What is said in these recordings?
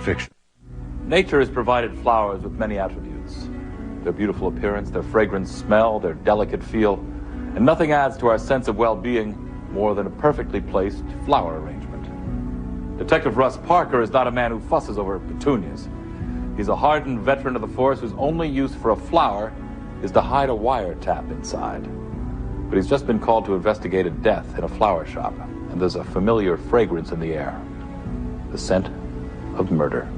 fiction. Nature has provided flowers with many attributes. Their beautiful appearance, their fragrant smell, their delicate feel, and nothing adds to our sense of well-being more than a perfectly placed flower arrangement. Detective Russ Parker is not a man who fusses over petunias. He's a hardened veteran of the force whose only use for a flower is to hide a wiretap inside. But he's just been called to investigate a death in a flower shop, and there's a familiar fragrance in the air. The scent of murder.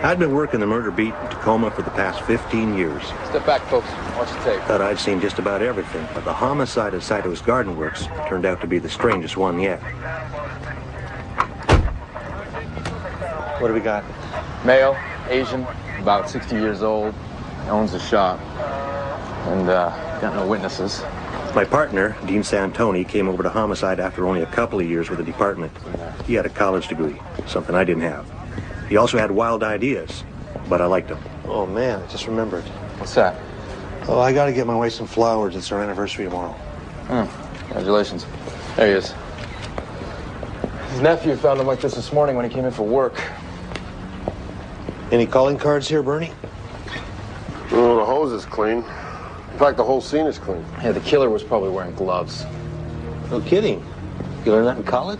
I'd been working the murder beat in Tacoma for the past 15 years. Step back, folks. Watch the tape. Thought I'd seen just about everything, but the homicide at Saito's Garden Works turned out to be the strangest one yet. What do we got? Male, Asian, about 60 years old, owns a shop, and got no witnesses. My partner, Dean Santoni, came over to homicide after only a couple of years with the department. He had a college degree, something I didn't have. He also had wild ideas, but I liked him. Oh, man, I just remembered. What's that? Oh, I gotta get my wife some flowers. It's our anniversary tomorrow. Congratulations. There he is. His nephew found him like this morning when he came in for work. Any calling cards here, Bernie? Oh, the hose is clean. In fact, the whole scene is clean. Yeah, the killer was probably wearing gloves. No kidding. You learned that in college?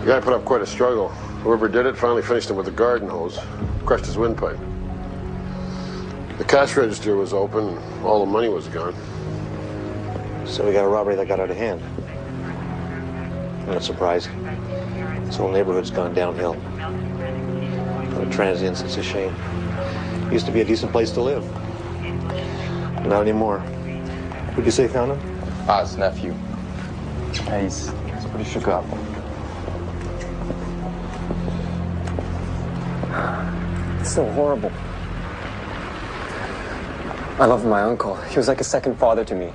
The guy put up quite a struggle. Whoever did it finally finished him with a garden hose, crushed his windpipe. The cash register was open, and all the money was gone. So we got a robbery that got out of hand. I'm not surprised. This whole neighborhood's gone downhill. For the transients, it's a shame. Used to be a decent place to live. Not anymore. Who'd you say found him? His nephew. Yeah, he's pretty shook up. It's so horrible. I love my uncle. He was like a second father to me.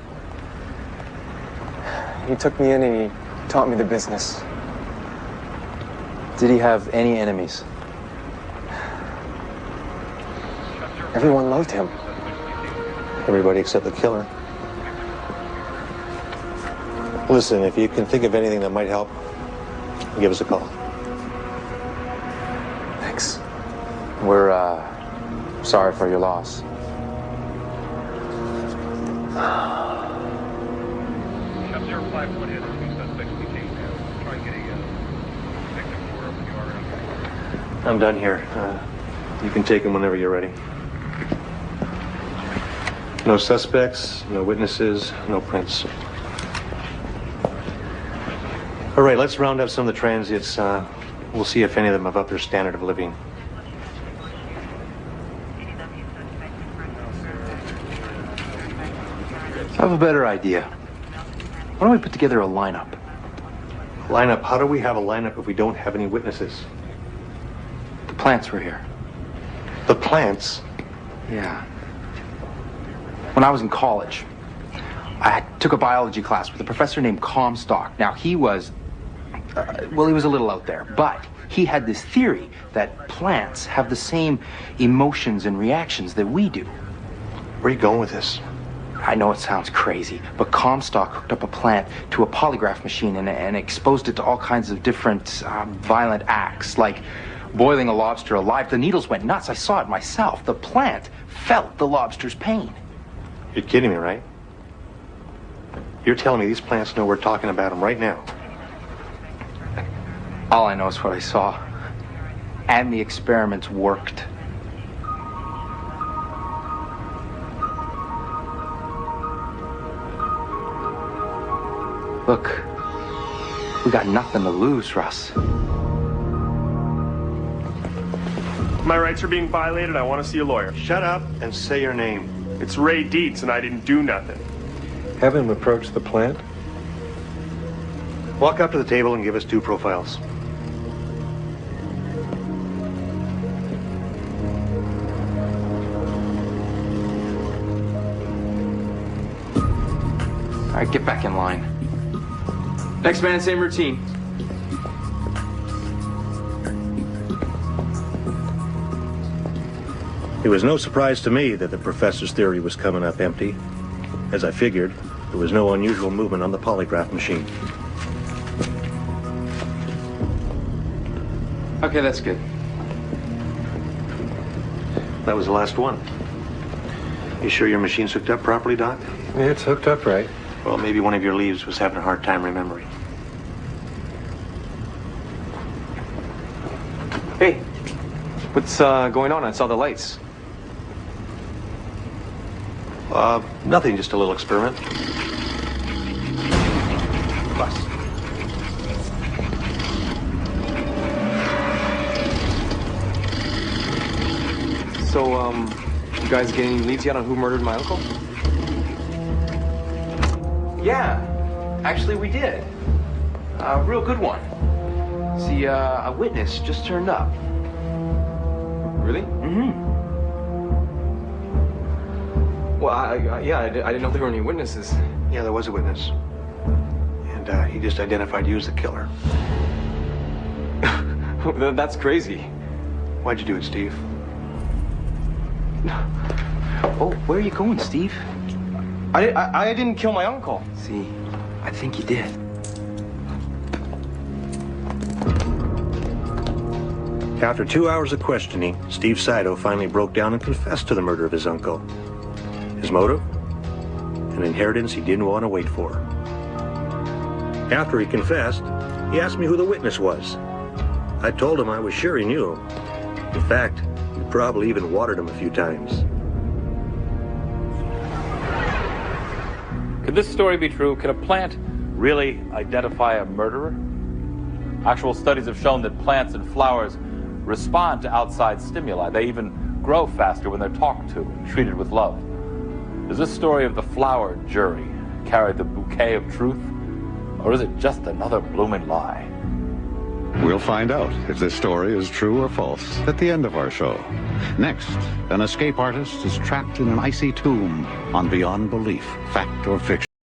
He took me in and he taught me the business. Did he have any enemies? Everyone loved him. Everybody except the killer. Listen, if you can think of anything that might help, give us a call. Thanks. We're, sorry for your loss. I'm done here. You can take him whenever you're ready. No suspects, no witnesses, no prints. All right, let's round up some of the transients. We'll see if any of them have upped their standard of living. I have a better idea. Why don't we put together a lineup? Lineup? How do we have a lineup if we don't have any witnesses? The plants were here. The plants? Yeah. When I was in college, I took a biology class with a professor named Comstock. Now, he was, he was a little out there, but he had this theory that plants have the same emotions and reactions that we do. Where are you going with this? I know it sounds crazy, but Comstock hooked up a plant to a polygraph machine and exposed it to all kinds of different violent acts, like boiling a lobster alive. The needles went nuts. I saw it myself. The plant felt the lobster's pain. You're kidding me, right? You're telling me these plants know we're talking about them right now? All I know is what I saw. And the experiments worked. Look, we got nothing to lose, Russ. My rights are being violated. I want to see a lawyer. Shut up and say your name. It's Ray Dietz, and I didn't do nothing. Have him approach the plant. Walk up to the table and give us 2 profiles. All right, get back in line. Next man, same routine. It was no surprise to me that the professor's theory was coming up empty, as I figured. There was no unusual movement on the polygraph machine. Okay, that's good. That was the last one. You sure your machine's hooked up properly, Doc? Yeah, it's hooked up right. Well, maybe one of your leaves was having a hard time remembering. Hey, what's going on? I saw the lights. Nothing, just a little experiment. Bus. So, you guys get any leads yet on who murdered my uncle? Yeah, actually we did. A real good one. See, a witness just turned up. Really? Mm-hmm. Well, I didn't know there were any witnesses. Yeah, there was a witness. And he just identified you as the killer. That's crazy. Why'd you do it, Steve? Oh, where are you going, Steve? I didn't kill my uncle. See, I think you did. After 2 hours of questioning, Steve Saito finally broke down and confessed to the murder of his uncle. His motive? An inheritance he didn't want to wait for. After he confessed, he asked me who the witness was. I told him I was sure he knew. In fact, he probably even watered him a few times. Could this story be true? Can a plant really identify a murderer? Actual studies have shown that plants and flowers respond to outside stimuli. They even grow faster when they're talked to and treated with love. Does this story of the flower jury carry the bouquet of truth? Or is it just another blooming lie? We'll find out if this story is true or false at the end of our show. Next, an escape artist is trapped in an icy tomb on Beyond Belief, Fact or Fiction.